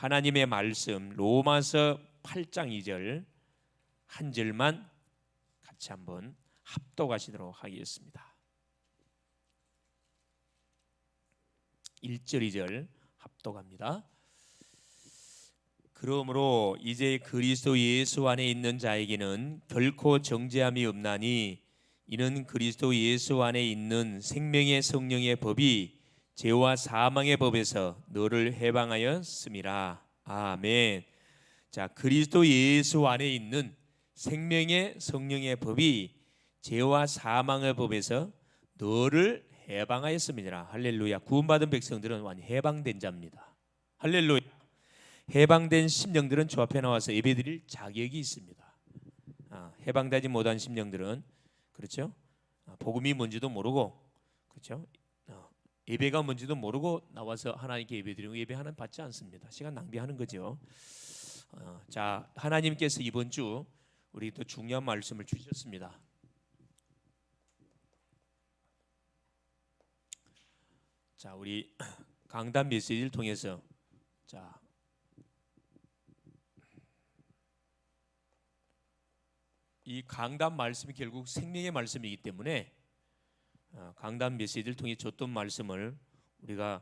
하나님의 말씀 로마서 8장 2절 한 절만 같이 한번 합독하시도록 하겠습니다. 1절 2절 합독합니다. 그러므로 이제 그리스도 예수 안에 있는 자에게는 결코 정죄함이 없나니 이는 그리스도 예수 안에 있는 생명의 성령의 법이 죄와 사망의 법에서 너를 해방하였음이라. 아멘. 자, 그리스도 예수 안에 있는 생명의 성령의 법이 죄와 사망의 법에서 너를 해방하였음이라. 할렐루야. 구원받은 백성들은 완전 해방된 자입니다. 할렐루야. 해방된 심령들은 저 앞에 나와서 예배드릴 자격이 있습니다. 해방되지 못한 심령들은 그렇죠? 복음이 뭔지도 모르고 그렇죠? 예배가 뭔지도 모르고 나와서 하나님께 예배드리고 예배 하나님 받지 않습니다. 시간 낭비하는 거죠. 자, 하나님께서 이번 주 우리 또 중요한 말씀을 주셨습니다. 자, 우리 강단 메시지를 통해서 자, 이 강단 말씀이 결국 생명의 말씀이기 때문에 강단 메시지를 통해 줬던 말씀을 우리가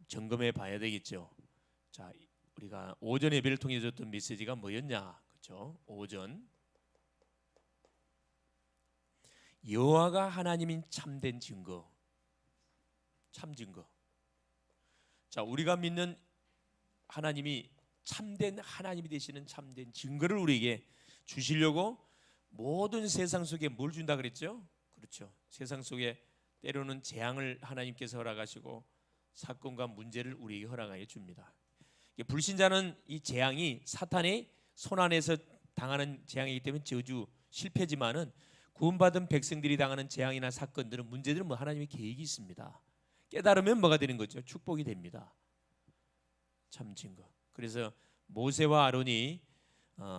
점검해 봐야 되겠죠. 자, 우리가 오전 예배를 통해 줬던 메시지가 뭐였냐, 그렇죠? 오전 여호와가 하나님인 참된 증거, 참 증거. 자, 우리가 믿는 하나님이 참된 하나님이 되시는 참된 증거를 우리에게 주시려고 모든 세상 속에 뭘 준다 그랬죠? 그렇죠. 세상 속에 때로는 재앙을 하나님께서 허락하시고 사건과 문제를 우리에게 허락하여 줍니다. 불신자는 이 재앙이 사탄의 손 안에서 당하는 재앙이기 때문에 저주 실패지만은 구원받은 백성들이 당하는 재앙이나 사건들은 문제들은 뭐 하나님의 계획이 있습니다. 깨달으면 뭐가 되는 거죠? 축복이 됩니다. 참 증거. 그래서 모세와 아론이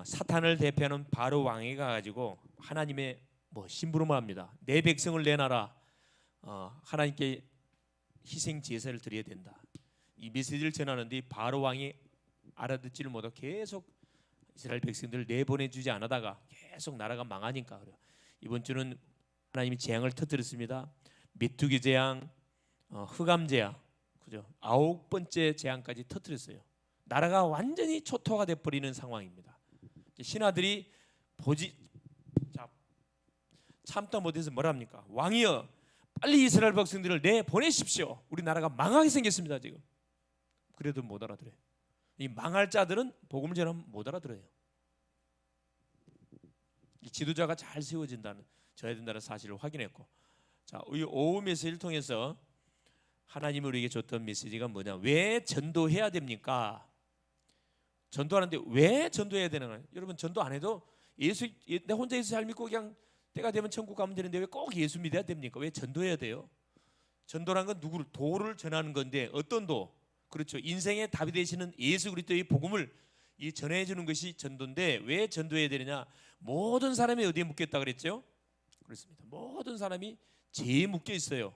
사탄을 대표하는 바로 왕에게 가가지고 하나님의 심부름을 합니다. 내 백성을 내놔라. 하나님께 희생 제사를 드려야 된다. 이 메시지를 전하는데 바로 왕이 알아듣지를 못하고 계속 이스라엘 백성들을 내보내주지 않다가 계속 나라가 망하니까 그래요. 이번 주는 하나님이 재앙을 터뜨렸습니다. 메뚜기 재앙, 흑암 재앙, 그죠? 9번째 재앙까지 터뜨렸어요. 나라가 완전히 초토화가 돼버리는 상황입니다. 신하들이 참다 못해서 뭐랍니까? 왕이여, 빨리 이스라엘 백성들을 내보내십시오. 우리 나라가 망하게 생겼습니다 지금. 그래도 못 알아들어요. 이 망할 자들은 복음을 전하면 못 알아들어요. 이 지도자가 잘 세워져야 된다는 사실을 확인했고, 자, 이 오후 메시지를 통해서 하나님이 우리에게 줬던 메시지가 뭐냐? 왜 전도해야 됩니까? 전도하는데 왜 전도해야 되나? 여러분, 전도 안 해도 내 혼자 예수 잘 믿고 그냥 때가 되면 천국 가면 되는데 왜 꼭 예수 믿어야 됩니까? 왜 전도해야 돼요? 전도란 건 누구를 도를 전하는 건데, 어떤 도? 그렇죠. 인생의 답이 되시는 예수 그리스도의 복음을 전해주는 것이 전도인데 왜 전도해야 되느냐? 모든 사람이 어디에 묶였다 그랬죠? 그렇습니다. 모든 사람이 죄에 묶여 있어요.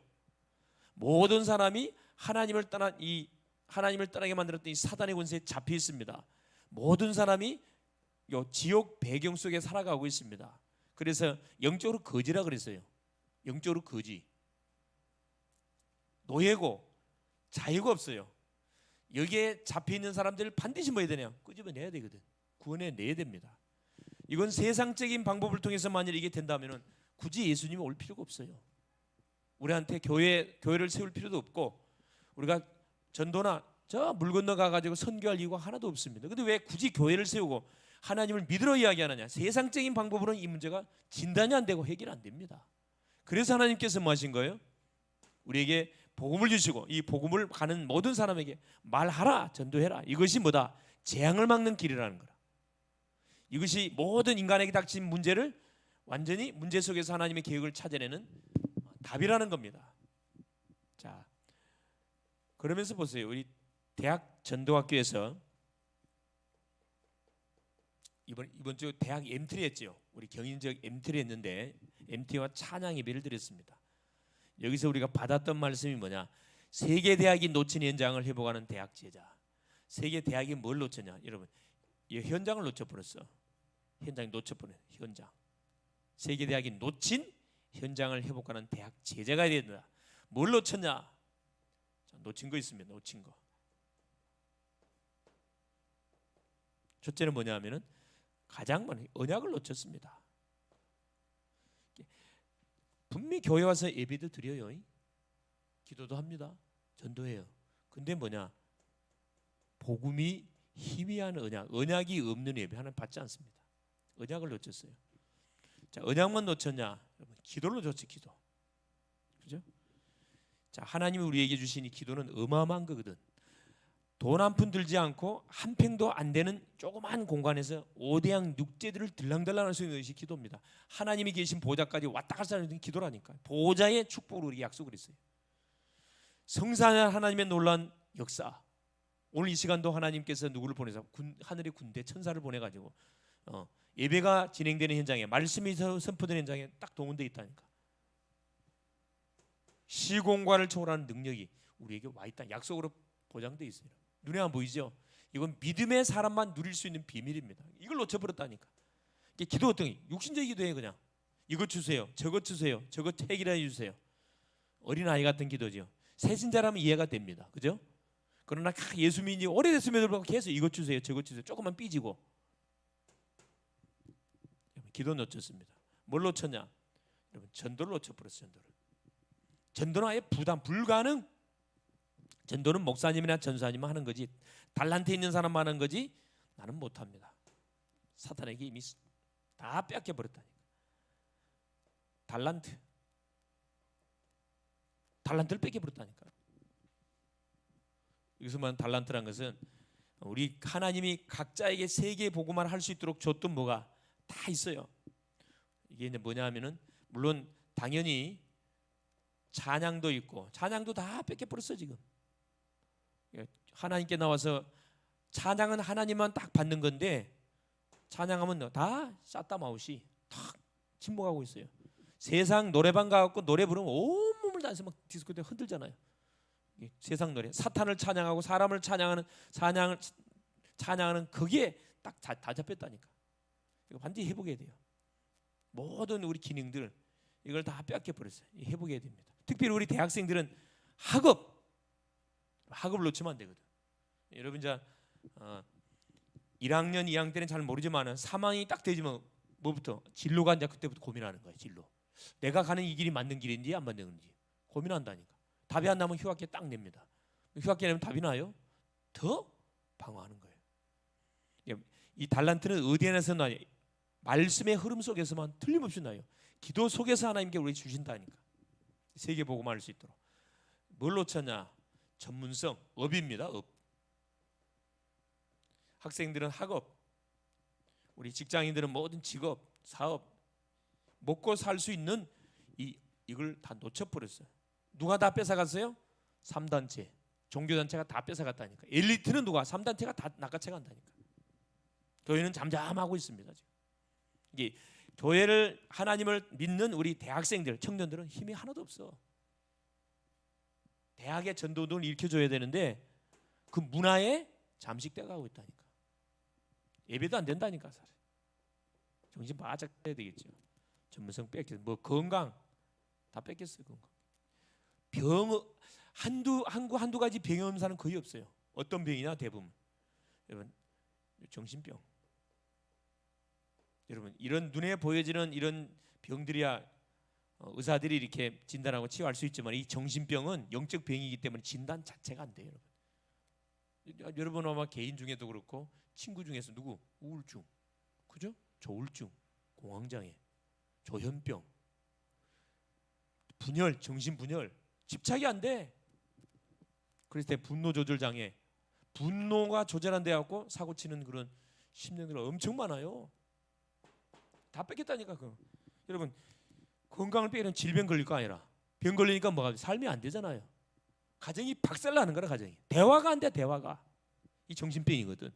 모든 사람이 하나님을 떠나게 만들었던 이 사단의 권세에 잡혀 있습니다. 모든 사람이 요 지옥 배경 속에 살아가고 있습니다. 그래서 영적으로 거지라 그랬어요. 영적으로 거지. 노예고 자유가 없어요. 여기에 잡혀 있는 사람들을 반드시 뭐 해야 되냐? 끄집어내야 되거든. 구원해내야 됩니다. 이건 세상적인 방법을 통해서 만일 이게 된다면은 굳이 예수님이 올 필요가 없어요. 우리한테 교회를 세울 필요도 없고 우리가 전도나 저 물 건너 가가지고 선교할 이유가 하나도 없습니다. 근데 왜 굳이 교회를 세우고 하나님을 믿으러 이야기하느냐? 세상적인 방법으로는 이 문제가 진단이 안 되고 해결 안 됩니다. 그래서 하나님께서 뭐 하신 거예요? 우리에게 복음을 주시고 이 복음을 가는 모든 사람에게 말하라, 전도해라. 이것이 뭐다? 재앙을 막는 길이라는 거라. 이것이 모든 인간에게 닥친 문제를 완전히 문제 속에서 하나님의 계획을 찾아내는 답이라는 겁니다. 자, 그러면서 보세요. 우리 대학 전도학교에서 이번 주 대학 MT를 했죠. 우리 경인지역 MT를 했는데 MT와 찬양 예배를 드렸습니다. 여기서 우리가 받았던 말씀이 뭐냐? 세계 대학이 놓친 현장을 회복하는 대학 제자. 세계 대학이 뭘 놓쳤냐? 여러분, 이 현장을 놓쳐버렸어. 현장이 놓쳐버린 현장. 세계 대학이 놓친 현장을 회복하는 대학 제자가 되어야 된다. 뭘 놓쳤냐? 자, 놓친 거 있습니다. 놓친 거. 첫째는 뭐냐면은 가장 많은 언약을 놓쳤습니다. 분명히 교회 와서 예배도 드려요. 기도도 합니다. 전도해요. 근데 뭐냐? 복음이 희미한 언약이 없는 예배 하나님 받지 않습니다. 언약을 놓쳤어요. 자, 언약만 놓쳤냐? 여러분, 기도를 놓쳤지, 기도. 그죠? 자, 하나님이 우리에게 주신 이 기도는 어마어마한 거거든. 돈 한 푼 들지 않고 한 평도 안 되는 조그만 공간에서 오대양 육제들을 들랑달랑 할 수 있는 것이 기도입니다. 하나님이 계신 보좌까지 왔다 갔다 하는 기도라니까. 보좌의 축복으로 우리에게 약속을 했어요. 성산한 하나님의 놀라운 역사. 오늘 이 시간도 하나님께서 누구를 보내서 하늘의 군대 천사를 보내가지고 예배가 진행되는 현장에, 말씀이 선포되는 현장에 딱 동원되어 있다니까. 시공간을 초월하는 능력이 우리에게 와 있다. 약속으로 보장되어 있어요. 눈에 안 보이죠? 이건 믿음의 사람만 누릴 수 있는 비밀입니다. 이걸 놓쳐버렸다니까. 기도 어떤 게 육신적인 기도예요. 그냥 이것 주세요, 저것 주세요, 저것 해결해 주세요. 어린아이 같은 기도죠. 세신자라면 이해가 됩니다. 그죠? 그러나 예수 믿은 지 오래됐음에도 불구하고 계속 이것 주세요, 저것 주세요. 조금만 삐지고. 기도 놓쳤습니다. 뭘 놓쳤냐? 여러분, 전도를 놓쳐버렸어요. 전도는 아예 부담 불가능. 전도는 목사님이나 전사님만 하는 거지, 달란트 있는 사람만 하는 거지, 나는 못합니다. 사탄에게 이미 다 뺏겨버렸다니까. 달란트를 뺏겨버렸다니까. 여기서 말하는 달란트란 것은 우리 하나님이 각자에게 세계 복음만 할 수 있도록 줬던 뭐가 다 있어요. 이게 이제 뭐냐 하면은, 물론 당연히 찬양도 있고, 찬양도 다 뺏겨버렸어 지금. 하나님께 나와서 찬양은 하나님만 딱 받는 건데, 찬양하면 다 쌌다마우시 탁 침묵하고 있어요. 세상 노래방 가갖고 노래 부르면 온몸을 다해서 막 디스코테 흔들잖아요. 세상 노래, 사탄을 찬양하고 사람을 찬양하는 그게 딱 다 잡혔다니까. 이거 반드시 회복해야 돼요. 모든 우리 기능들 이걸 다 뺏겨 버렸어요. 회복해야 됩니다. 특별히 우리 대학생들은 학업을 놓치면 안 되거든. 여러분 자 1학년, 2학년 때는 잘 모르지만은 3학년이 딱 되지만 뭐부터 진로가 이제 그때부터 고민하는 거예요. 진로. 내가 가는 이 길이 맞는 길인지 안 맞는 길인지 고민한다니까. 답이 안 나면 휴학기 딱 냅니다. 휴학기 내면 답이 나요? 더 방어하는 거예요. 이 달란트는 어디에서 나요? 말씀의 흐름 속에서만 틀림없이 나요. 기도 속에서 하나님께 우리 주신다니까. 세계 복음을 할 수 있도록. 뭘 놓쳤냐? 전문성, 업입니다. 업. 학생들은 학업, 우리 직장인들은 모든 직업, 사업, 먹고 살 수 있는 이걸 다 놓쳐버렸어요. 누가 다 뺏어갔어요? 3단체, 종교단체가 다 뺏어갔다니까. 엘리트는 누가? 3단체가 다 낚아채간다니까. 교회는 잠잠하고 있습니다. 지금. 이게 교회를, 하나님을 믿는 우리 대학생들, 청년들은 힘이 하나도 없어. 대학의 전도를 일으켜줘야 되는데 그 문화에 잠식돼 가고 있다니까. 예배도 안 된다니까. 정신 바짝 해야 되겠죠. 전문성 뺏겼어. 뭐 건강 다 뺏겼어요. 건강. 한두 가지 병이 없는 사람은 거의 없어요. 어떤 병이냐? 대부분 여러분 정신병. 여러분 이런 눈에 보여지는 이런 병들이야 의사들이 이렇게 진단하고 치유할 수 있지만, 이 정신병은 영적 병이기 때문에 진단 자체가 안 돼요. 여러분 아마 개인 중에도 그렇고 친구 중에서 누구? 우울증, 그죠? 조울증, 공황장애, 조현병, 분열, 정신분열, 집착이 안 돼. 그래서 분노 조절 장애, 분노가 조절 안 돼 갖고 사고 치는 그런 심령들 엄청 많아요. 다 뺏겼다니까. 여러분 건강을 빼면 질병 걸릴 거 아니라 병 걸리니까 뭐가 삶이 안 되잖아요. 가정이 박살나는 거라. 가정이 대화가 안 돼. 대화가 이 정신병이거든.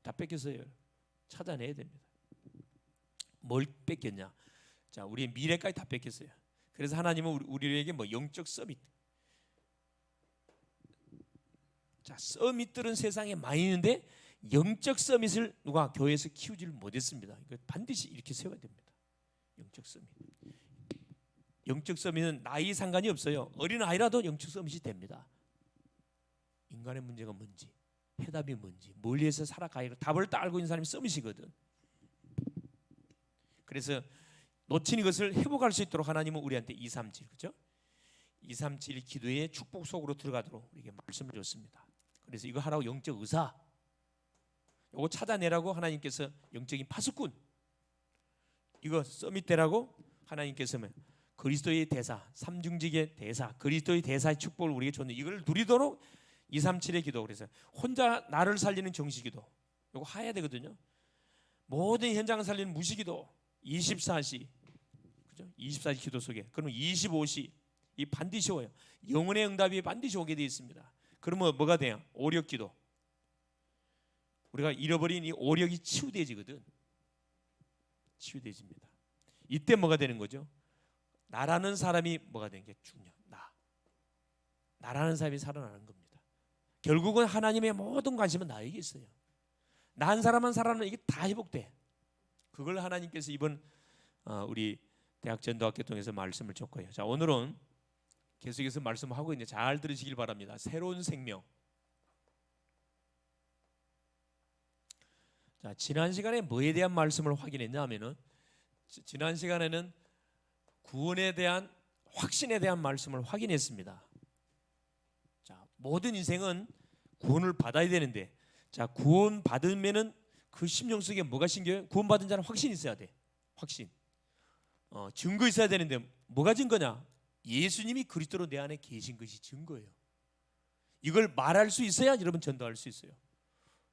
다 뺏겼어요. 찾아내야 됩니다. 뭘 뺏겼냐? 자, 우리의 미래까지 다 뺏겼어요. 그래서 하나님은 우리에게 뭐 영적 서밋, 자, 서밋들은 세상에 많이 있는데 영적 서밋을 누가 교회에서 키우지를 못했습니다. 이거 반드시 이렇게 세워야 됩니다. 영적 서밋. 영적 서밋은 나이 상관이 없어요. 어린 아이라도 영적 서밋이 됩니다. 인간의 문제가 뭔지, 해답이 뭔지, 뭘 위해서 살아가야 답을 딱 알고 있는 사람이 서밋이거든. 그래서 놓친 이것을 회복할 수 있도록 하나님은 우리한테 237, 그죠? 237 기도의 축복 속으로 들어가도록 우리에게 말씀을 줬습니다. 그래서 이거 하라고 영적 의사, 이거 찾아내라고 하나님께서 영적인 파수꾼, 이거 서밋되라고 하나님께서 그리스도의 대사, 삼중직의 대사, 그리스도의 대사의 축복을 우리에게 줬는데 이걸 누리도록 237의 기도. 그래서 혼자 나를 살리는 정시기도 이거 해야 되거든요. 모든 현장을 살리는 무시기도 24시, 그죠? 24시 기도 속에 그러면 25시 이 반드시 오요. 영혼의 응답이 반드시 오게 되어 있습니다. 그러면 뭐가 돼요? 오력기도. 우리가 잃어버린 이 오력이 치유되지거든. 치유되집니다. 이때 뭐가 되는 거죠? 나라는 사람이 뭐가 되는 게 중요해. 나라는 사람이 살아나는 겁니다. 결국은 하나님의 모든 관심은 나에게 있어요. 나 한 사람만 살아나면 이게 다 회복돼. 그걸 하나님께서 이번 우리 대학 전도학교 통해서 말씀을 줬고요. 자, 오늘은 계속해서 말씀하고 있는데 잘 들으시길 바랍니다. 새로운 생명. 자, 지난 시간에 뭐에 대한 말씀을 확인했냐 하면은 지난 시간에는 구원에 대한 확신에 대한 말씀을 확인했습니다. 자, 모든 인생은 구원을 받아야 되는데, 자, 구원 받으면은 그 심령 속에 뭐가 생겨요? 구원 받은 자는 확신이 있어야 돼. 확신. 증거 있어야 되는데 뭐가 증거냐? 예수님이 그리스도로 내 안에 계신 것이 증거예요. 이걸 말할 수 있어야 여러분 전도할 수 있어요.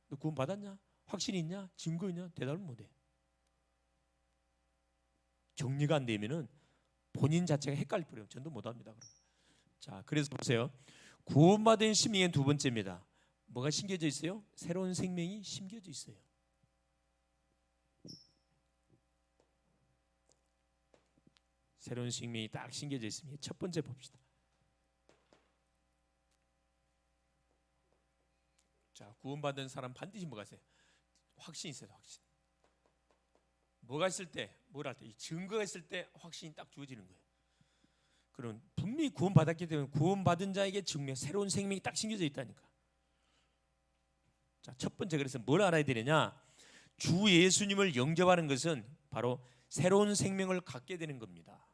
너 구원 받았냐? 확신이 있냐? 증거 있냐? 대답을 못해. 정리가 안 되면은 본인 자체가 헷갈릴 거예요. 전도 못합니다. 자, 그래서 보세요. 구원받은 심령의 두 번째입니다. 뭐가 심겨져 있어요? 새로운 생명이 심겨져 있어요. 새로운 생명이 딱 심겨져 있습니다. 첫 번째 봅시다. 자, 구원받은 사람 반드시 뭐가 있어요? 확신이 있어요. 확신. 뭐가 있을 때, 뭘 할 때, 이 증거가 있을 때 확신이 딱 주어지는 거예요. 그럼 분명히 구원받았기 때문에 구원받은 자에게 증명, 새로운 생명이 딱 심겨져 있다니까. 자, 첫 번째 그래서 뭘 알아야 되느냐? 주 예수님을 영접하는 것은 바로 새로운 생명을 갖게 되는 겁니다.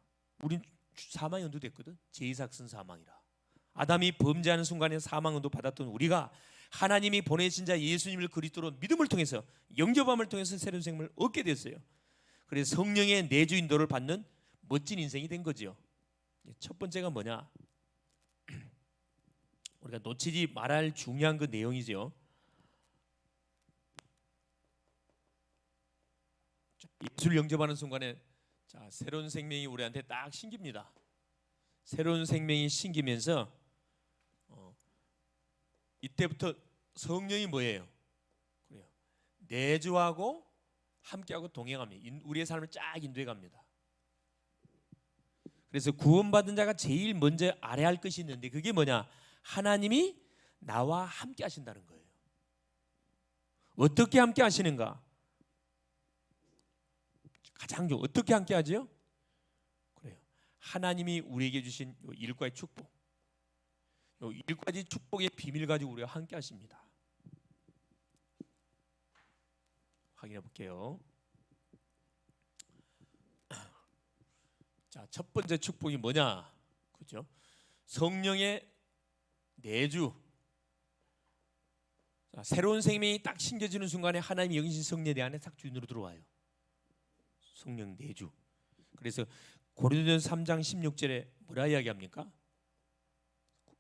우린 사망 연도됐거든. 제2sak선 사망이라. 아담이 범죄하는 순간에 사망 연도 받았던 우리가 하나님이 보내신 자 예수님을 그리스도로 믿음을 통해서 영접함을 통해서 새로운 생명을 얻게 됐어요. 그래서 성령의 내주 인도를 받는 멋진 인생이 된 거죠. 첫 번째가 뭐냐? 우리가 놓치지 말할 중요한 그 내용이죠. 예수를 영접하는 순간에 자, 새로운 생명이 우리한테 딱 심깁니다. 새로운 생명이 심기면서 이때부터 성령이 뭐예요? 그래요. 내주하고 함께하고 동행합니다. 우리의 삶을 쫙 인도해 갑니다. 그래서 구원받은 자가 제일 먼저 알아야 할 것이 있는데 그게 뭐냐? 하나님이 나와 함께 하신다는 거예요. 어떻게 함께 하시는가? 가장 어떻게 함께 하죠? 그래요. 하나님이 우리에게 주신 요 일과의 축복, 요 일과지 축복의 비밀 가지고 우리가 함께 하십니다. 확인해 볼게요. 자, 첫 번째 축복이 뭐냐? 그죠? 성령의 내주. 자, 새로운 생명이 딱 심겨지는 순간에 하나님이 영신 성령 내 안에 딱 주인으로 들어와요. 성령 내주. 그래서 고린도전서 3장 16절에 뭐라 이야기합니까?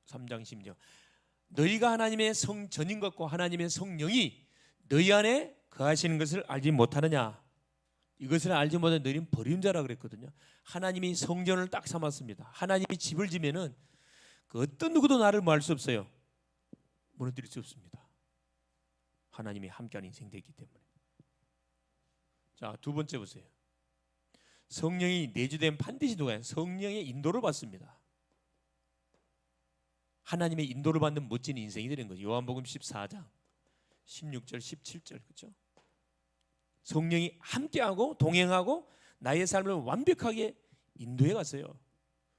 3장 16. 너희가 하나님의 성 전인 것과 하나님의 성령이 너희 안에 거하시는 것을 알지 못하느냐? 이것을 알지 못하는 너희는 버린 자라 그랬거든요. 하나님이 성전을 딱 삼았습니다. 하나님이 집을 지면은 그 어떤 누구도 나를 뭐 할 수 없어요. 무너뜨릴 수 없습니다. 하나님이 함께하는 인생 되기 때문에. 자, 두 번째 보세요. 성령이 내주된 반드시 누가 성령의 인도를 받습니다. 하나님의 인도를 받는 멋진 인생이 되는 거죠. 요한복음 14장 16절 17절 그렇죠? 성령이 함께하고 동행하고 나의 삶을 완벽하게 인도해 갔어요.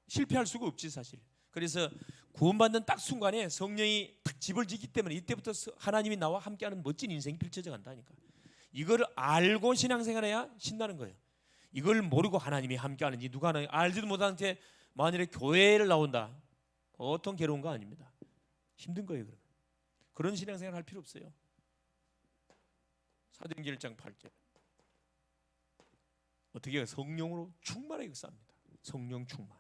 실패할 수가 없지 사실. 그래서 구원받는 딱 순간에 성령이 딱 집을 짓기 때문에 이때부터 하나님이 나와 함께하는 멋진 인생이 펼쳐져 간다니까. 이걸 알고 신앙생활해야 신나는 거예요. 이걸 모르고 하나님이 함께하는지 누가 하나 알지도 못한 채 만일에 교회를 나온다, 보통 괴로운 거 아닙니다. 힘든 거예요. 그러면 그런 신앙생활 할 필요 없어요. 사도행전 1장 8절 어떻게 해요? 성령으로 충만하게 역사합니다. 성령 충만.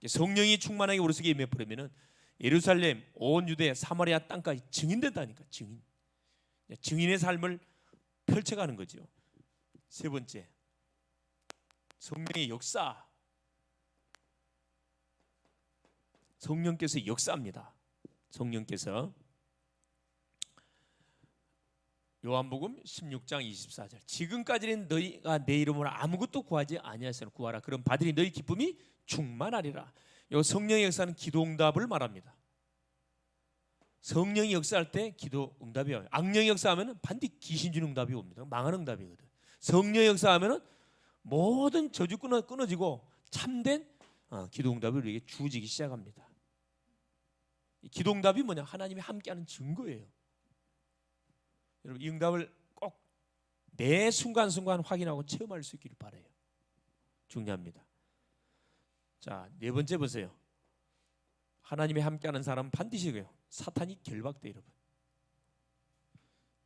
성령이 충만하게 우리 속에 임해버리면은 예루살렘, 온 유대, 사마리아 땅까지 증인된다니까. 증인의 삶을 펼쳐가는 거죠. 세 번째, 성령의 역사. 성령께서 역사합니다. 성령께서 요한복음 16장 24절 지금까지는 너희가 내 이름으로 아무것도 구하지 아니하였으나 구하라 그럼 받으니 너희 기쁨이 충만하리라. 요 성령의 역사는 기도 응답을 말합니다. 성령이 역사할 때 기도 응답이 와요. 악령이 역사하면 반드시 귀신 주는 응답이 옵니다. 망한 응답이거든. 성령이 역사하면 모든 저주 끊어지고 참된 기도 응답이 우리에게 주어지기 시작합니다. 이 기도 응답이 뭐냐? 하나님이 함께하는 증거예요. 여러분 이 응답을 꼭 매 순간순간 확인하고 체험할 수 있기를 바라요. 중요합니다. 자, 네 번째 보세요. 하나님이 함께하는 사람은 반드시 그래요. 사탄이 결박돼 여러분.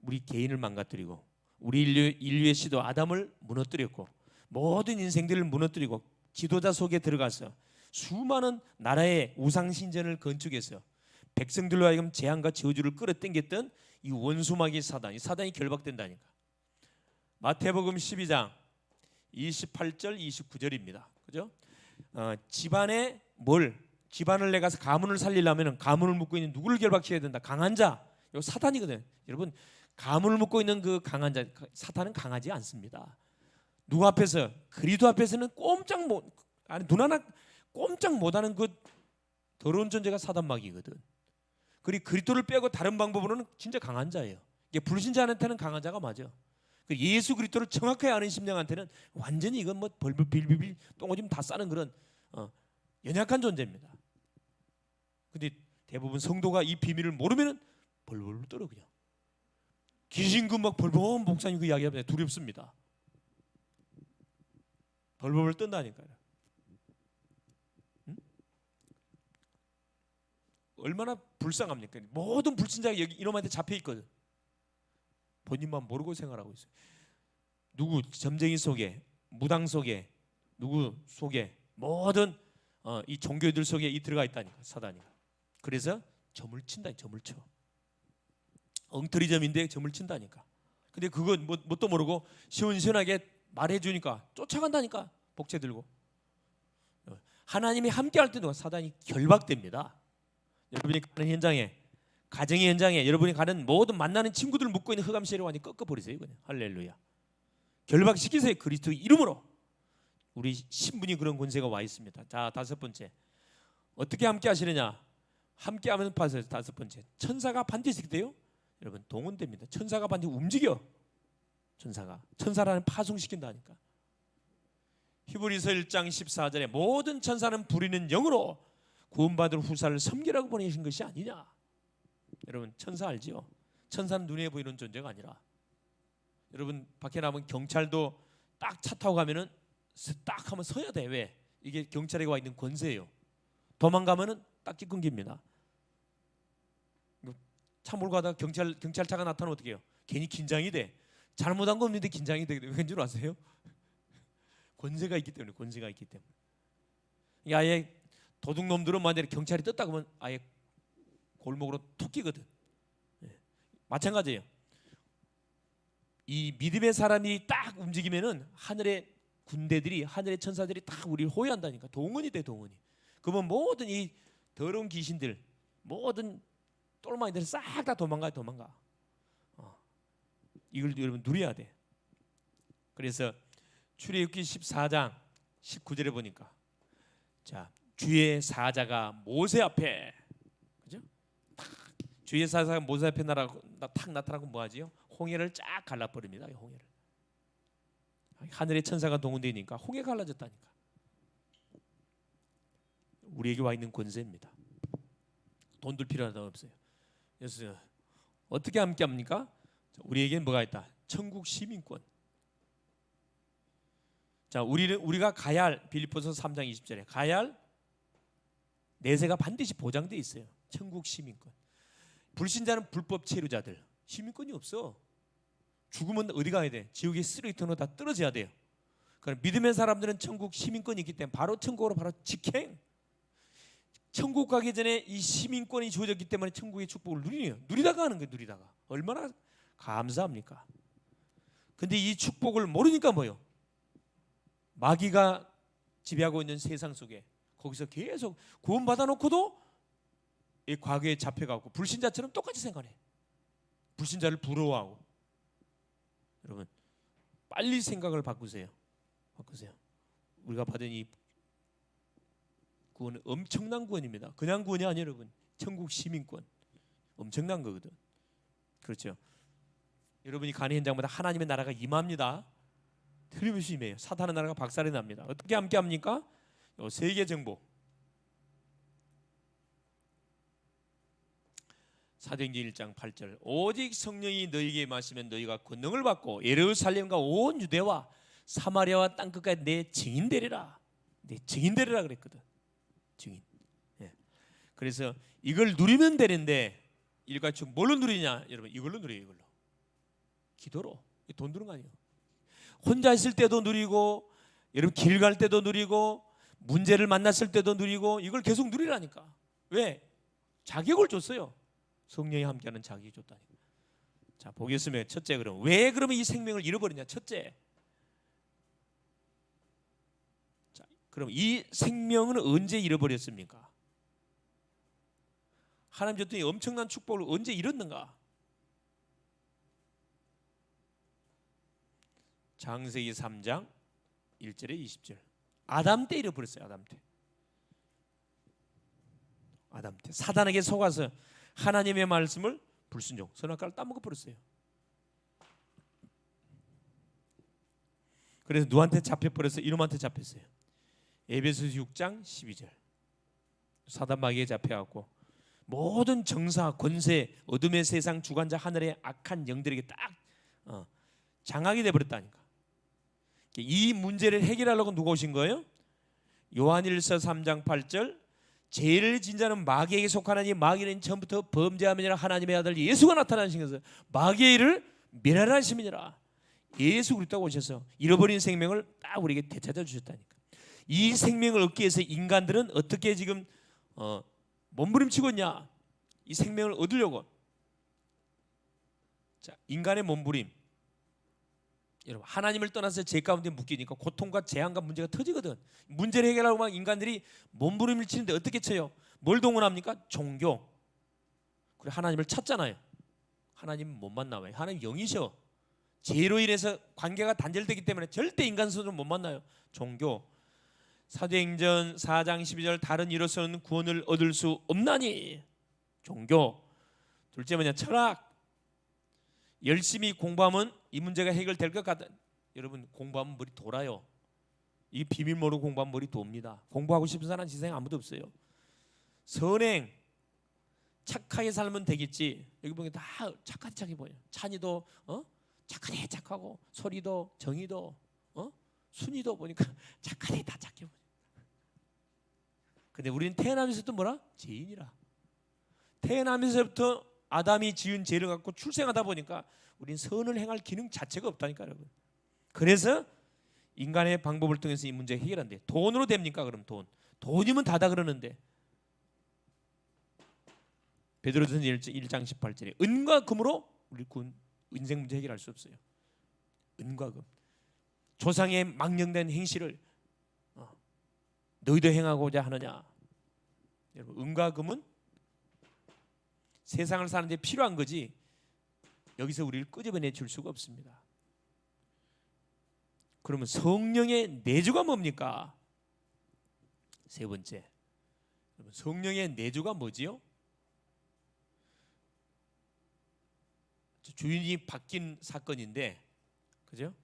우리 개인을 망가뜨리고 우리 인류의 시도 아담을 무너뜨렸고 모든 인생들을 무너뜨리고 지도자 속에 들어가서 수많은 나라의 우상신전을 건축해서 백성들로 하여금 재앙과 저주를 끌어당겼던 이 원수마귀 사단이 결박된다니까. 마태복음 12장 28절 29절입니다. 그죠? 집안을 내가서 가문을 살리려면 가문을 묶고 있는 누구를 결박해야 된다? 강한 자. 이거 사탄이거든. 여러분 가문을 묶고 있는 그 강한 자 사탄은 강하지 않습니다. 누구 앞에서? 그리스도 앞에서는 눈 하나 꼼짝 못하는 그 더러운 존재가 사단마귀거든. 그리고 그리스도를 빼고 다른 방법으로는 진짜 강한 자예요. 이게 불신자한테는 강한 자가 맞아. 예수 그리스도를 정확하게 아는 심령한테는 완전히 이건 뭐 벌벌 빌빌 똥오줌 다 싸는 그런 연약한 존재입니다. 근데 대부분 성도가 이 비밀을 모르면은 벌벌 떨어 그냥. 귀신금 막 벌벌 목사님 그 이야기하면 두렵습니다. 벌벌 떤다니까요. 응? 얼마나 불쌍합니까? 모든 불신자가 여기 이놈한테 잡혀 있거든. 본인만 모르고 생활하고 있어요. 누구 점쟁이 속에, 무당 속에, 누구 속에 모든 이 종교들 속에 이 들어가 있다니까 사단이. 그래서 점을 친다, 점을 쳐. 엉터리점인데 점을 친다니까. 근데 그건 뭣도 모르고 시원시원하게 말해주니까 쫓아간다니까 복채 들고. 하나님이 함께할 때도 사단이 결박됩니다. 여러분이 가는 현장에, 가정의 현장에 여러분이 가는 모든 만나는 친구들을 묶고 있는 흑암시를 완전히 꺾어버리세요. 그냥 할렐루야. 결박시키세요. 그리스도 이름으로. 우리 신분이 그런 권세가 와 있습니다. 자, 다섯 번째. 어떻게 함께 하시느냐? 함께 하면 봐서 다섯 번째. 천사가 반드시 돼요. 여러분 동원됩니다. 천사가 반드시 움직여. 천사라는 파송시킨다니까. 히브리서 1장 14절에 모든 천사는 부리는 영으로 구원받을 후사를 섬기라고 보내신 것이 아니냐. 여러분 천사 알지요? 천사는 눈에 보이는 존재가 아니라 여러분 밖에 나면 경찰도 딱 차 타고 가면은 딱 하면 서야 돼. 왜? 이게 경찰에게 와 있는 권세예요. 도망가면은 딱지 끊깁니다. 차 몰고 가다가 경찰차가 나타나면 어떻게 해요? 괜히 긴장이 돼. 잘못한 거 없는데 긴장이 돼. 왠 줄 아세요? 권세가 있기 때문에. 아예 도둑놈들은 만약에 경찰이 떴다 그러면 아예 골목으로 톡 끼거든. 마찬가지예요. 이 믿음의 사람이 딱 움직이면은 하늘의 군대들이, 하늘의 천사들이 딱 우리를 호위한다니까. 동원이 돼, 동원이. 그러면 모든 이 더러운 귀신들, 모든 똘마니들 싹 다 도망가. 이걸 여러분 누려야 돼. 그래서 출애굽기 14장 19절에 보니까 자, 주의 사자가 모세 앞에 주의 사사가 모세 앞에 탁 나타나고 뭐하지요? 홍해를 쫙 갈라버립니다. 홍해를. 하늘의 천사가 동원되니까 홍해 갈라졌다니까. 우리에게 와 있는 권세입니다. 돈 들 필요는 없어요. 그래서 어떻게 함께 합니까? 우리에게는 뭐가 있다? 천국 시민권. 자, 우리가 가야 할 빌립보서 3장 20절에 가야 할 내세가 반드시 보장되어 있어요. 천국 시민권. 불신자는 불법 체류자들 시민권이 없어. 죽으면 어디 가야 돼? 지옥의 쓰레기통으로 다 떨어져야 돼요. 그럼 믿음의 사람들은 천국 시민권이 있기 때문에 바로 천국으로 바로 직행. 천국 가기 전에 이 시민권이 주어졌기 때문에 천국의 축복을 누리다가 하는 거예요. 누리다가 얼마나 감사합니까? 근데 이 축복을 모르니까 뭐요? 마귀가 지배하고 있는 세상 속에 거기서 계속 구원받아 놓고도 이 과거에 잡혀가고 불신자처럼 똑같이 생각해. 불신자를 부러워하고. 여러분 빨리 생각을 바꾸세요. 우리가 받은 이 구원은 엄청난 구원입니다. 그냥 구원이 아니에요, 여러분. 천국 시민권 엄청난 거거든. 그렇죠? 여러분이 가는 현장마다 하나님의 나라가 임합니다. 틀림없이 임해요. 사탄의 나라가 박살이 납니다. 어떻게 함께 합니까? 세계 정복. 사도행전 1장 8절 오직 성령이 너희에게 임하시면 너희가 권능을 받고 예루살렘과 온 유대와 사마리아와 땅끝까지 내 증인 되리라. 내 증인 되리라 그랬거든. 증인. 예. 그래서 이걸 누리면 되는데 일가축 뭘로 누리냐? 여러분 이걸로 누려요. 이걸로. 기도로. 돈 드는 거 아니에요. 혼자 있을 때도 누리고 여러분 길 갈 때도 누리고 문제를 만났을 때도 누리고 이걸 계속 누리라니까. 왜? 자격을 줬어요. 성령이 함께하는 자격이 줬다니까. 자 보겠습니다. 첫째 그럼 왜 그러면 이 생명을 잃어버리냐? 첫째. 자 그럼 이 생명은 언제 잃어버렸습니까? 하나님 줬던 이 엄청난 축복을 언제 잃었는가? 창세기 3장 1절에 20절 아담 때 잃어버렸어요. 아담 때 사단에게 속아서 하나님의 말씀을 불순종 선악과를 따먹어버렸어요. 그래서 누구한테 잡혀버려서 이놈한테 잡혔어요. 에베소서 6장 12절 사단 마귀에 잡혀갖고 모든 정사 권세 어둠의 세상 주관자 하늘의 악한 영들에게 딱 장악이 돼버렸다니까. 이 문제를 해결하려고 누가 오신 거예요? 요한일서 3장 8절 죄를 진자는 마귀에게 속하나니 마귀는 처음부터 범죄함이니라 하나님의 아들 예수가 나타나신 것을 마귀의 일을 멸하라 하심이니라. 예수 그리스도가 오셔서 잃어버린 생명을 딱 우리에게 되찾아 주셨다니까. 이 생명을 얻기 위해서 인간들은 어떻게 지금 몸부림치고 있냐? 이 생명을 얻으려고. 자, 인간의 몸부림. 여러분 하나님을 떠나서 죄 가운데 묶이니까 고통과 재앙과 문제가 터지거든. 문제를 해결하고 막 인간들이 몸부림을 치는데 어떻게 쳐요? 뭘 동원합니까? 종교. 그래 하나님을 찾잖아요. 하나님 못 만나요. 하나님 영이셔. 죄로 인해서 관계가 단절되기 때문에 절대 인간 스스로 못 만나요. 종교. 사도행전 4장 12절 다른 이로서는 구원을 얻을 수 없나니. 종교. 둘째 뭐냐? 철학. 열심히 공부하면 이 문제가 해결될 것 같다. 여러분 공부하면 머리 돌아요. 이 비밀 모르고 공부하면 머리 돕니다. 공부하고 싶은 사람 세상에 아무도 없어요. 선행 착하게 살면 되겠지. 여기 보니까 다 착하게 보여요. 찬이도 착하게 착하고 소리도 정의도 순이도 보니까 착하게 다 착해 보여. 근데 우리는 태어나면서부터 뭐라? 죄인이라. 태어나면서부터 아담이 지은 죄를 갖고 출생하다 보니까 우린 선을 행할 기능 자체가 없다니까 여러분. 그래서 인간의 방법을 통해서 이 문제 해결한대. 돈으로 됩니까? 그럼 돈이면 다다 그러는데. 베드로전서 1장 18절에 은과 금으로 우리 인생 문제 해결할 수 없어요. 은과 금. 조상의 망령된 행실을 너희도 행하고자 하느냐. 여러분 은과 금은 세상을 사는데 필요한 거지 여기서 우리를 끄집어내 줄 수가 없습니다. 그러면 성령의 내주가 뭡니까? 세 번째, 성령의 내주가 뭐지요? 주인이 바뀐 사건인데, 그죠?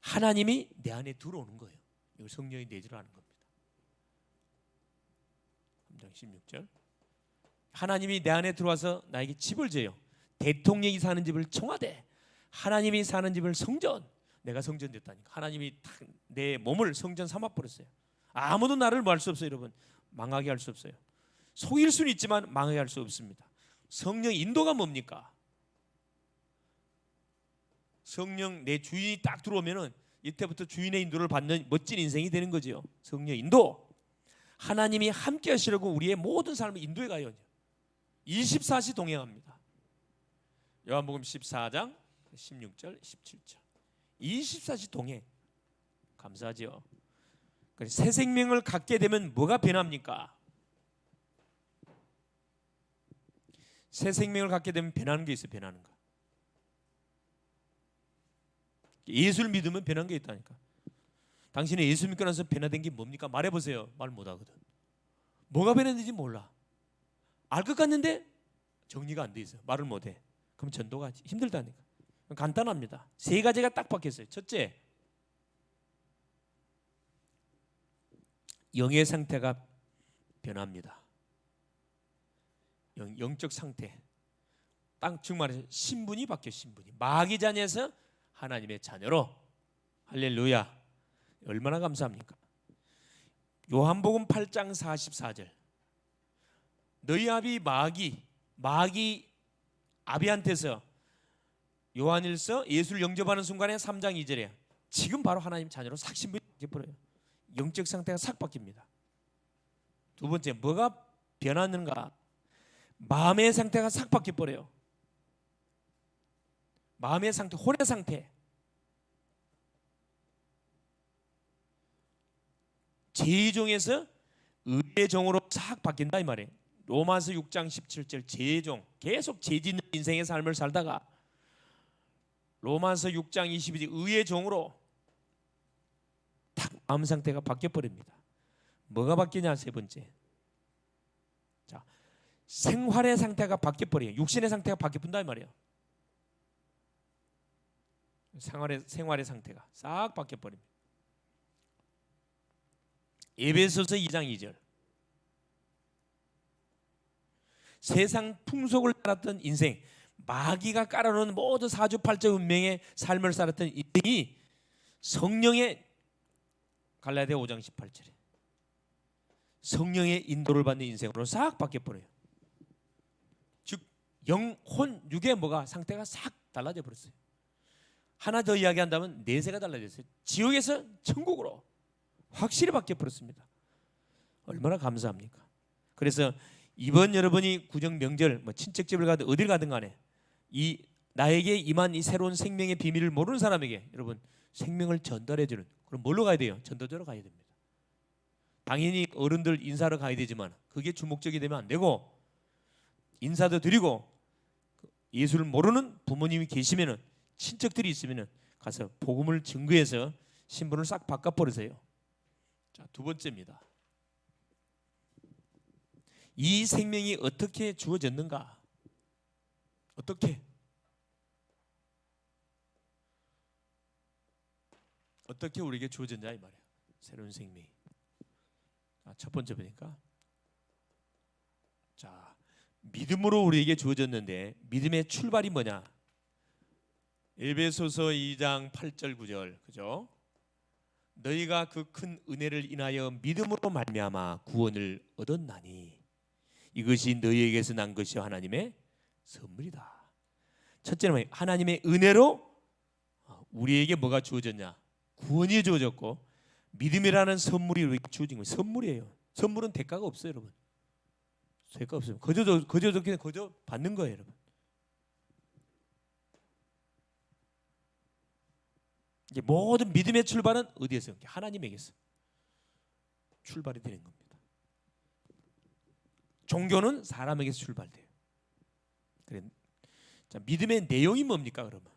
하나님이 내 안에 들어오는 거예요. 이걸 성령이 내주라는 겁니다. 3장 16절. 하나님이 내 안에 들어와서 나에게 집을 줘요. 대통령이 사는 집을 청와대, 하나님이 사는 집을 성전. 내가 성전 됐다니까. 하나님이 내 몸을 성전 삼아 버렸어요. 아무도 나를 뭐 할 수 없어요, 여러분. 망하게 할 수 없어요. 속일 수는 있지만 망하게 할 수 없습니다. 성령 인도가 뭡니까? 성령 내 주인이 딱 들어오면은 이때부터 주인의 인도를 받는 멋진 인생이 되는 거죠. 성령 인도. 하나님이 함께 하시려고 우리의 모든 삶을 인도해 가요. 24시 동행합니다. 요한복음 14장 16절 17절. 24시 동행. 감사하죠. 새 생명을 갖게 되면 뭐가 변합니까? 새 생명을 갖게 되면 변하는 게 있어요. 변하는 거. 예수를 믿으면 변한 게 있다니까. 당신이 예수 믿고 나서 변화된 게 뭡니까? 말해보세요. 말 못하거든. 뭐가 변했는지 몰라. 알 것 같는데 정리가 안 돼 있어요. 말을 못해. 그럼 전도가 힘들다니까. 간단합니다. 세 가지가 딱 박혔어요. 첫째, 영의 상태가 변합니다. 영적 상태. 즉 말해서 신분이 바뀌어. 신분이 마귀 자녀에서 하나님의 자녀로. 할렐루야. 얼마나 감사합니까? 요한복음 8장 44절. 너희 아비 마귀 아비한테서 요한일서 예수를 영접하는 순간에 3장 2절에 지금 바로 하나님 자녀로 싹 신분이 바뀌어버려요. 영적 상태가 싹 바뀝니다. 두 번째, 뭐가 변하는가? 마음의 상태가 싹 바뀌어버려요. 마음의 상태, 혼의 상태. 제종에서 의의 종으로 싹 바뀐다 이 말이에요. 로마서 6장 17절 제종. 계속 죄짓는 인생의 삶을 살다가 로마서 6장 22절 의의 종으로 딱 마음 상태가 바뀌어버립니다. 뭐가 바뀌냐? 세 번째, 자, 생활의 상태가 바뀌어버려요. 육신의 상태가 바뀌어본다 이 말이에요. 생활의 상태가 싹 바뀌어버립니다. 에베소서 2장 2절. 세상 풍속을 따랐던 인생, 마귀가 깔아놓은 모든 사주팔자 운명의 삶을 살았던 인생이 성령의 갈라디아 5장 18절에 성령의 인도를 받는 인생으로 싹 바뀌어버려요. 즉 영혼 육의 뭐가 상태가 싹 달라져 버렸어요. 하나 더 이야기한다면 내세가 달라졌어요. 지옥에서 천국으로 확실히 바뀌어버렸습니다. 얼마나 감사합니까? 그래서 이번 여러분이 구정 명절 뭐 친척집을 가든 어딜 가든 간에 이 나에게 임한 이 새로운 생명의 비밀을 모르는 사람에게 여러분 생명을 전달해주는, 그럼 뭘로 가야 돼요? 전도자로 가야 됩니다. 당연히 어른들 인사로 가야 되지만 그게 주목적이 되면 안 되고, 인사도 드리고 예수를 모르는 부모님이 계시면은, 친척들이 있으면은 가서 복음을 증거해서 신분을 싹 바꿔버리세요. 자, 두 번째입니다. 이 생명이 어떻게 주어졌는가? 어떻게 우리에게 주어졌냐 이 말이에요. 새로운 생명이. 첫 번째 보니까, 자, 믿음으로 우리에게 주어졌는데 믿음의 출발이 뭐냐? 에베소서 2장 8절 9절, 그죠? 너희가 그 큰 은혜를 인하여 믿음으로 말미암아 구원을 얻었나니 이것이 너희에게서 난 것이 하나님의 선물이다. 첫째는 하나님의 은혜로 우리에게 뭐가 주어졌냐? 구원이 주어졌고 믿음이라는 선물이 우리에게 주어진 거예요. 선물이에요. 선물은 대가가 없어요, 여러분. 대가 없어요. 거저 받는 거예요, 여러분. 이제 모든 믿음의 출발은 어디에서? 하나님에게서 출발이 되는 겁니다. 종교는 사람에게서 출발돼요. 그래. 자, 믿음의 내용이 뭡니까, 그러면?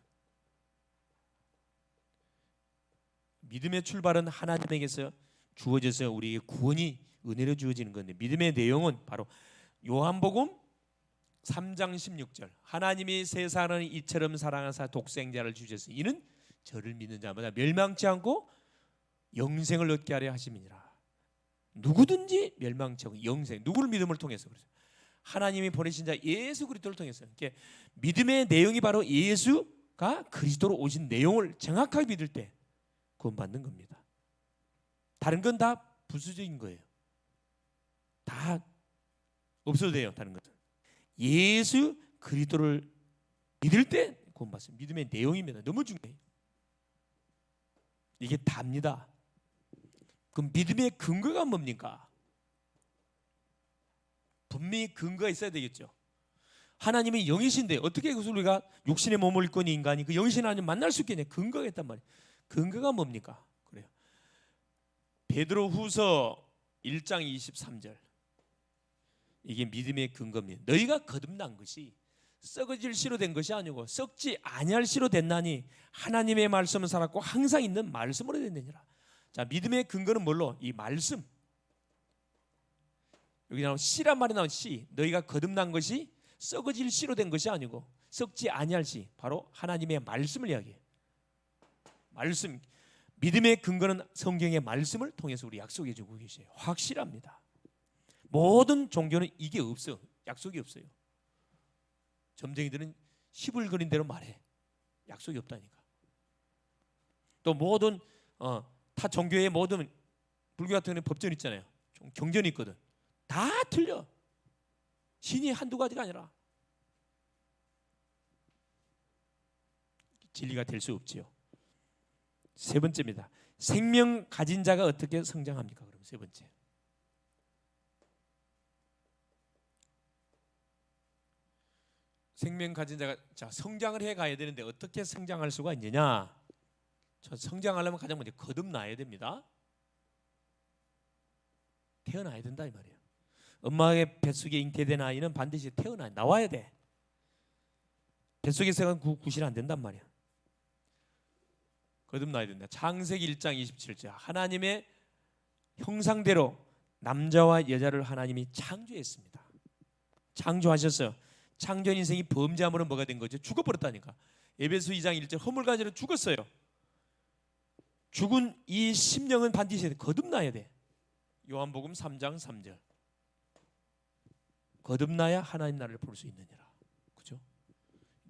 믿음의 출발은 하나님에게서 주어져서 우리에게 구원이 은혜로 주어지는 건데, 믿음의 내용은 바로 요한복음 3장 16절 하나님이 세상을 이처럼 사랑하사 독생자를 주셨으니 이는 저를 믿는 자마다 멸망치 않고 영생을 얻게 하려 하심이니라. 누구든지 멸망치 않고 영생, 누구를 믿음을 통해서 그래서 하나님이 보내신 자 예수 그리스도를 통해서. 이렇게 믿음의 내용이 바로 예수가 그리스도로 오신 내용을 정확하게 믿을 때 구원받는 겁니다. 다른 건 다 부수적인 거예요. 다 없어도 돼요. 다른 것은 예수 그리스도를 믿을 때 구원받습니다. 믿음의 내용입니다. 너무 중요해요. 이게 답니다. 그럼 믿음의 근거가 뭡니까? 분명히 근거가 있어야 되겠죠. 하나님이 영이신데 어떻게 그것을 우리가 육신의 몸을 입고 있는 인간이 그 영이신 하나님 만날 수 있겠냐? 근거가 있단 말이에요. 근거가 뭡니까? 그래요. 베드로후서 1장 23절 이게 믿음의 근거입니다. 너희가 거듭난 것이 썩어질 씨로 된 것이 아니고 썩지 아니할 씨로 됐나니 하나님의 말씀은 살았고 항상 있는 말씀으로 됐느니라. 자, 믿음의 근거는 뭘로? 이 말씀. 여기 나온 씨란 말이 나온 씨. 너희가 거듭난 것이 썩어질 씨로 된 것이 아니고 썩지 아니할 씨. 바로 하나님의 말씀을 이야기해요. 말씀. 믿음의 근거는 성경의 말씀을 통해서 우리 약속해 주고 계세요. 확실합니다. 모든 종교는 이게 없어. 약속이 없어요. 점쟁이들은 시불거린 대로 말해. 약속이 없다니까. 또 모든 타 종교의 모든 불교 같은 경우는 법전 있잖아요. 경전이 있거든. 다 틀려. 신이 한두 가지가 아니라 진리가 될 수 없지요. 세 번째입니다. 생명 가진 자가 어떻게 성장합니까? 그럼 세 번째. 생명 가진 자가 성장을 해 가야 되는데 어떻게 성장할 수가 있느냐? 성장하려면 가장 먼저 거듭나야 됩니다. 태어나야 된다 이 말이에요. 엄마의 뱃속에 잉태된 아이는 반드시 나와야 돼. 뱃속에서는 구실 안 된단 말이야. 거듭나야 된다. 창세기 1장 27절 하나님의 형상대로 남자와 여자를 하나님이 창조했습니다. 창조하셨어요. 창조 인생이 범죄함으로 뭐가 된 거죠? 죽어버렸다니까. 에베소 2장 1절 허물가지로 죽었어요. 죽은 이 심령은 반드시 거듭나야 돼. 요한복음 3장 3절 거듭나야 하나님 나라를 볼 수 있느니라. 그죠?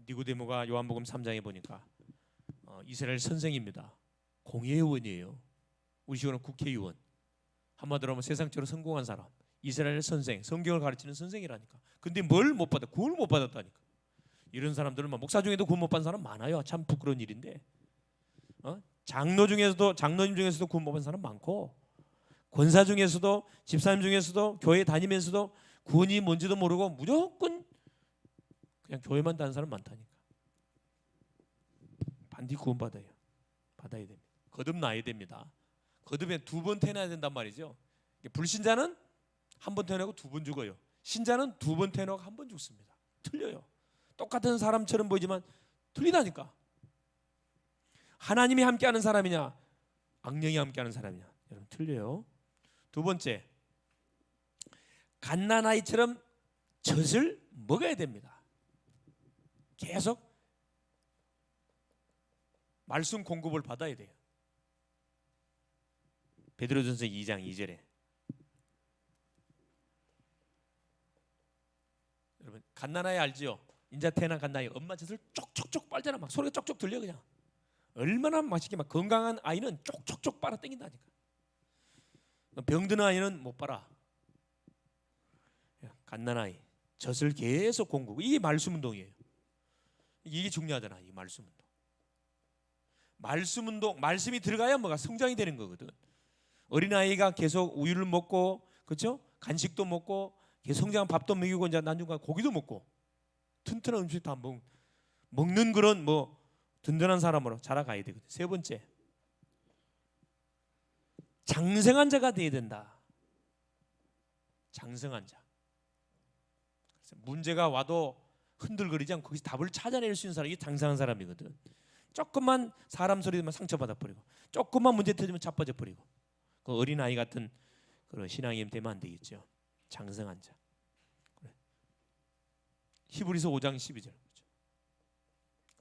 니고데모가 요한복음 3장에 보니까 이스라엘 선생입니다. 공회의원이에요. 우리 식으로는 국회의원. 한마디로 하면 세상적으로 성공한 사람. 이스라엘 선생, 성경을 가르치는 선생이라니까. 근데 뭘 못 받아? 구원을 못 받았다니까. 이런 사람들은 목사 중에도 구원 못 받은 사람 많아요. 참 부끄러운 일인데. 장로님 중에서도 구원 못 받은 사람 많고, 권사 중에서도, 집사님 중에서도, 교회 다니면서도 구원이 뭔지도 모르고 무조건 그냥 교회만 다니는 사람 많다니까. 반드시 구원 받아야 됩니다. 거듭나야 됩니다. 거듭에 2번 태어나야 된단 말이죠. 불신자는 한 번 태어나고 2번 죽어요. 신자는 2번 태어나고 1번 죽습니다. 틀려요. 똑같은 사람처럼 보이지만 틀리다니까. 하나님이 함께하는 사람이냐 악령이 함께하는 사람이냐 여러분 틀려요. 두 번째, 갓난아이처럼 젖을 먹어야 됩니다. 계속 말씀 공급을 받아야 돼요. 베드로전서 2장 2절에 여러분 갓난아이 알지요? 인자 태어난 갓난아이 엄마 젖을 쪽쪽쪽 빨잖아. 막 소리가 쪽쪽 들려. 그냥 얼마나 맛있게 막 건강한 아이는 쪽쪽쪽 빨아 당긴다니까. 병든 아이는 못 빨아. 갓난아이 젖을 계속 공급. 이게 말씀 운동이에요. 이게 중요하잖아. 이 말씀 운동. 말씀 운동, 말씀이 들어가야 뭐가 성장이 되는 거거든. 어린아이가 계속 우유를 먹고, 그렇죠? 간식도 먹고, 계속 성장한 밥도 먹이고, 이제 나중에 고기도 먹고, 튼튼한 음식 다 먹는 그런 뭐 든든한 사람으로 자라가야 되거든. 세 번째, 장성한 자가 되어야 된다. 장성한 자. 문제가 와도 흔들거리지 않고 거기서 답을 찾아낼 수 있는 사람이 장성한 사람이거든. 조금만 사람 소리 들으면 상처받아 버리고, 조금만 문제 터지면 자빠져 버리고, 그 어린 아이 같은 그런 신앙이 되면 안 되겠죠. 장성한 자. 히브리서 5장 12절,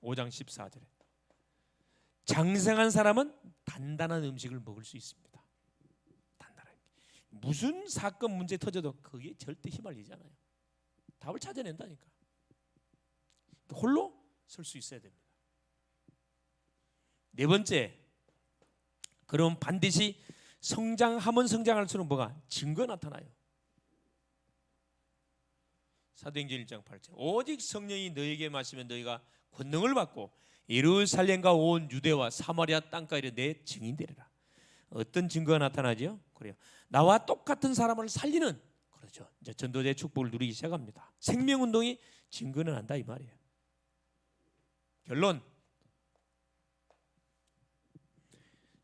5장 14절에 장성한 사람은 단단한 음식을 먹을 수 있습니다. 단단하게. 무슨 사건 문제 터져도 그게 절대 휘말리지 않아요. 답을 찾아낸다니까. 홀로 설 수 있어야 됩니다. 네 번째, 그럼 반드시 성장하면 성장할수록 뭐가? 증거가 나타나요. 사도행전 1장 8절 오직 성령이 너에게 마시면 너희가 권능을 받고 예루살렘과 온 유대와 사마리아 땅까지 내 증인 되리라. 어떤 증거가 나타나죠? 그래요. 나와 똑같은 사람을 살리는, 그렇죠. 이제 전도자의 축복을 누리기 시작합니다. 생명운동이 증거는 한다 이 말이에요. 결론.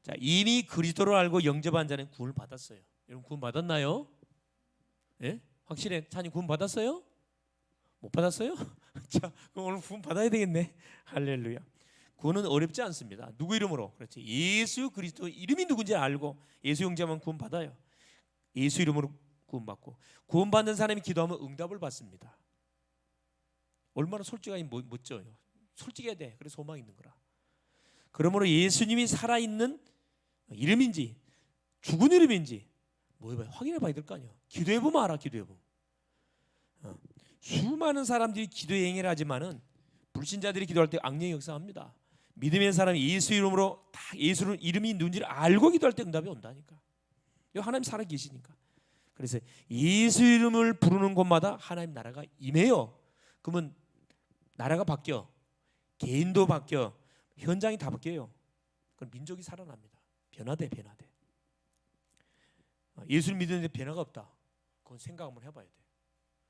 자, 이미 그리스도를 알고 영접한 자는 구원을 받았어요. 여러분 구원 받았나요? 예? 확실해? 자님 구원 받았어요? 못 받았어요? 자, 그럼 오늘 구원 받아야 되겠네. 할렐루야. 구원은 어렵지 않습니다. 누구 이름으로? 그렇지. 예수 그리스도 이름이 누군지 알고 예수 영접하면 구원 받아요. 예수 이름으로 구원 받고, 구원 받는 사람이 기도하면 응답을 받습니다. 얼마나 솔직하니 멋져요. 솔직해야 돼. 그래서 소망이 있는 거라. 그러므로 예수님이 살아있는 이름인지 죽은 이름인지 뭐 해봐요? 확인해 봐야 될 거 아니에요. 기도해 보면 알아. 기도해 보면. 수많은 사람들이 기도의 행위를 하지만은 불신자들이 기도할 때 악령이 역사합니다. 믿음의 사람이 예수 이름으로 다 예수 이름이 누군지를 알고 기도할 때 응답이 온다니까. 하나님 살아 계시니까. 그래서 예수 이름을 부르는 곳마다 하나님 나라가 임해요. 그러면 나라가 바뀌어, 개인도 바뀌어, 현장이 다 바뀌어요. 그럼 민족이 살아납니다. 변화돼. 예수를 믿는데 변화가 없다. 그건 생각 한번 해봐야 돼.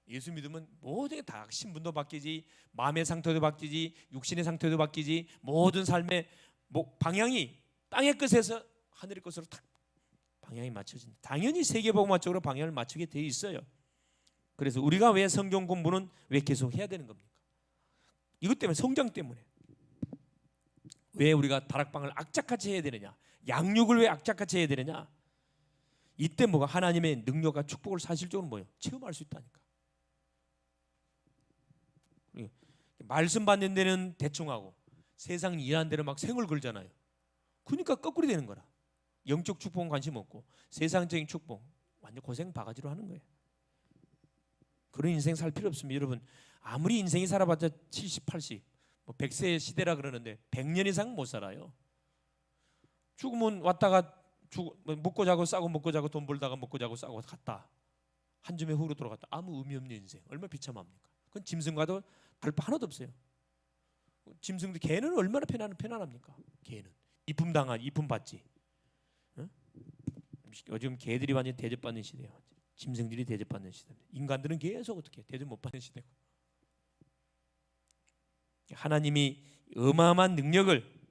예수 믿으면 모든 게 다 신분도 바뀌지, 마음의 상태도 바뀌지, 육신의 상태도 바뀌지, 모든 삶의 방향이 땅의 끝에서 하늘의 끝으로 탁 방향이 맞춰진다. 당연히 세계복음화적으로 방향을 맞추게 돼 있어요. 그래서 우리가 왜 성경 공부는 왜 계속 해야 되는 겁니까? 이것 때문에, 성장 때문에. 왜 우리가 다락방을 악착같이 해야 되느냐? 양육을 왜 악착같이 해야 되느냐? 이때 뭐가 하나님의 능력과 축복을 사실적으로 뭐예요? 체험할 수 있다니까. 말씀 받는 데는 대충 하고 세상 일하는 데는 막 생을 걸잖아요. 그러니까 거꾸로 되는 거라. 영적 축복은 관심 없고 세상적인 축복 완전 고생 바가지로 하는 거예요. 그런 인생 살 필요 없습니다. 여러분 아무리 인생이 살아봤자 70, 80, 100세 시대라 그러는데 100년 이상 못 살아요. 죽으면 왔다가 먹고 자고 싸고 먹고 자고 돈 벌다가 먹고 자고 싸고 갔다. 한 줌의 후로 돌아갔다. 아무 의미 없는 인생. 얼마나 비참합니까? 그건 짐승과도 다를 바 하나도 없어요. 짐승도 개는 얼마나 편안합니까? 개는 이품 받지. 응? 요즘 개들이 완전 대접받는 시대예요. 짐승들이 대접받는 시대입니다. 인간들은 계속 어떻게 대접 못 받는 시대고. 하나님이 어마어마한 능력을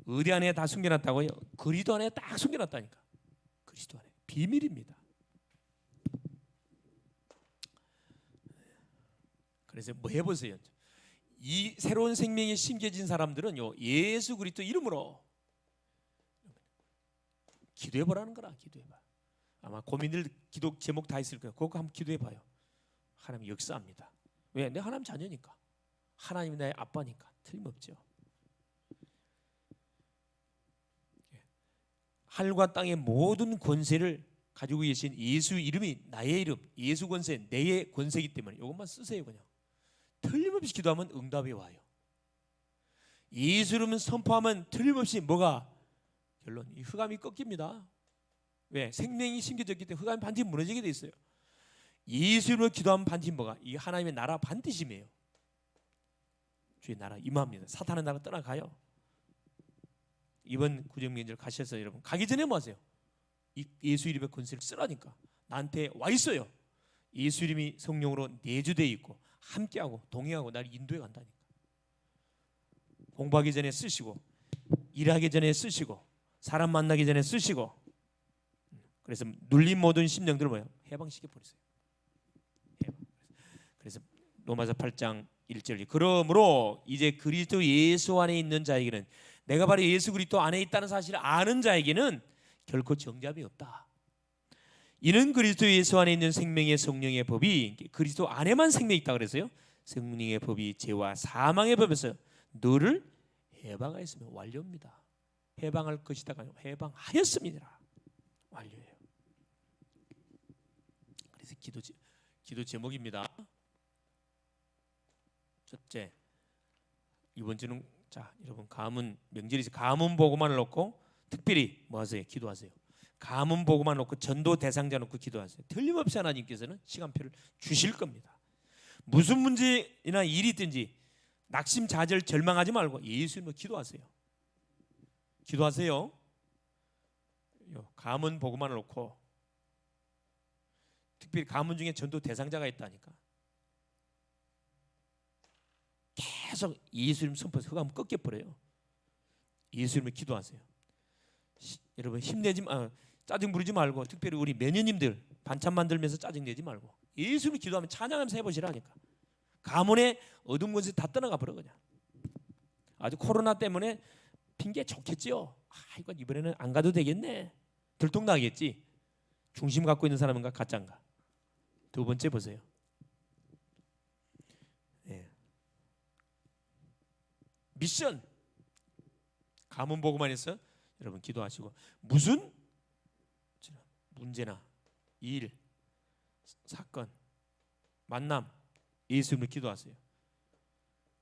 어디 안에 다 숨겨놨다고요? 그리스도 안에 딱 숨겨놨다니까. 그리스도 안에 비밀입니다. 그래서 뭐 해보세요. 이 새로운 생명이 심겨진 사람들은요 예수 그리스도 이름으로 기도해보라는 거라. 기도해봐. 아마 고민들 기도 제목 다 있을 거예요. 그거 한번 기도해봐요. 하나님 역사합니다. 왜? 내가 하나님 자녀니까. 하나님이 나의 아빠니까 틀림없죠. 하늘과 땅의 모든 권세를 가지고 계신 예수 이름이 나의 이름, 예수 권세, 내의 권세이기 때문에 이것만 쓰세요. 그냥 틀림없이 기도하면 응답이 와요. 예수 이름을 선포하면 틀림없이 뭐가? 결론, 이 흑암이 꺾입니다. 왜? 생명이 심겨졌기 때문에 흑암이 반드시 무너지게 돼 있어요. 예수 이름으로 기도하면 반드시 뭐가? 이 하나님의 나라 반드시 임해요. 주의 나라 임합니다. 사탄의 나라 떠나가요. 이번 구정명절 가셔서 여러분 가기 전에 뭐 하세요? 이 예수 이름의 권세를 쓰라니까. 나한테 와 있어요. 예수 이름이 성령으로 내주되어 있고 함께하고 동행하고 나를 인도해 간다니까. 공부하기 전에 쓰시고 일하기 전에 쓰시고 사람 만나기 전에 쓰시고. 그래서 눌린 모든 심령들을 뭐예요? 해방시켜 버리세요. 해방. 그래서 로마서 8장 1절 그러므로 이제 그리스도 예수 안에 있는 자에게는, 내가 바로 예수 그리스도 안에 있다는 사실을 아는 자에게는 결코 정죄함이 없다. 이는 그리스도 예수 안에 있는 생명의 성령의 법이 그리스도 안에만 생명이 있다 그래서요. 성령의 법이 죄와 사망의 법에서 너를 해방하였으면 완료입니다. 해방할 것이다가 아니고 해방하였습니다. 완료예요. 그래서 기도 제목입니다. 첫째, 이번 주는 자 여러분 가문 명절이지 가문 보고만 놓고 특별히 뭐 하세요? 기도하세요. 가문 보고만 놓고 전도 대상자 놓고 기도하세요. 틀림없이 하나님께서는 시간표를 주실 겁니다. 무슨 문제나 일이 있든지 낙심자절 절망하지 말고 예수님을 기도하세요. 기도하세요. 가문 보고만 놓고 특별히 가문 중에 전도 대상자가 있다니까 계속 예수님 선포해서 흑암 꺾여버려요. 예수님을 기도하세요. 여러분 힘내지 짜증 부리지 말고 특별히 우리 매니님들 반찬 만들면서 짜증 내지 말고 예수님을 기도하면 찬양하면서 해보시라니까. 가문의 어둠 권세 다 떠나가 버려 그냥. 아주 코로나 때문에 핑계 좋겠지요. 이거 이번에는 안 가도 되겠네. 들통나겠지. 중심 갖고 있는 사람인가 가짜인가. 두 번째 보세요. 네. 미션 가문 보고만 해서 여러분 기도하시고 무슨 문제나 일, 사건, 만남 예수님을 기도하세요.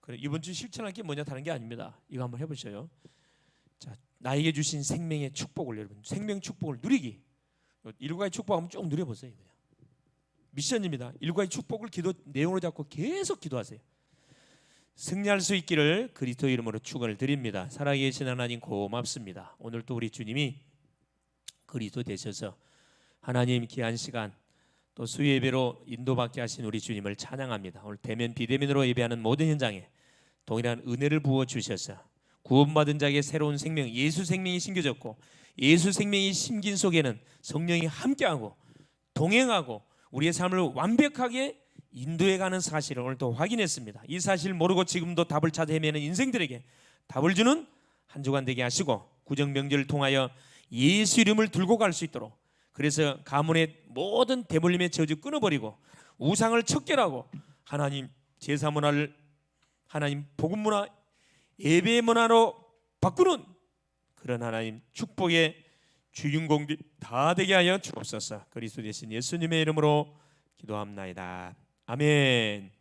그래 이번 주 실천할 게 뭐냐 다른 게 아닙니다. 이거 한번 해보셔요. 자 나에게 주신 생명의 축복을 여러분 생명 축복을 누리기 일과의 축복 한번 쭉 누려보세요. 그냥. 미션입니다. 일과의 축복을 기도 내용으로 잡고 계속 기도하세요. 승리할 수 있기를 그리스도 이름으로 축원을 드립니다. 살아계신 하나님 고맙습니다. 오늘 또 우리 주님이 그리스도 되셔서 하나님 귀한 시간 또 수예배로 인도받게 하신 우리 주님을 찬양합니다. 오늘 대면 비대면으로 예배하는 모든 현장에 동일한 은혜를 부어 주셔서 구원받은 자에게 새로운 생명 예수 생명이 심겨졌고 예수 생명이 심긴 속에는 성령이 함께하고 동행하고 우리의 삶을 완벽하게 인도해가는 사실을 오늘 또 확인했습니다. 이 사실을 모르고 지금도 답을 찾아 헤매는 인생들에게 답을 주는 한 주간 되게 하시고 구정 명절을 통하여 예수 이름을 들고 갈 수 있도록 그래서 가문의 모든 대물림의 저주 끊어버리고 우상을 척결하고 하나님 제사 문화를 하나님 복음 문화 예배 문화로 바꾸는 그런 하나님 축복의 주인공들 다 되게 하여 주옵소서. 그리스도 되신 예수님의 이름으로 기도합나이다. 아멘.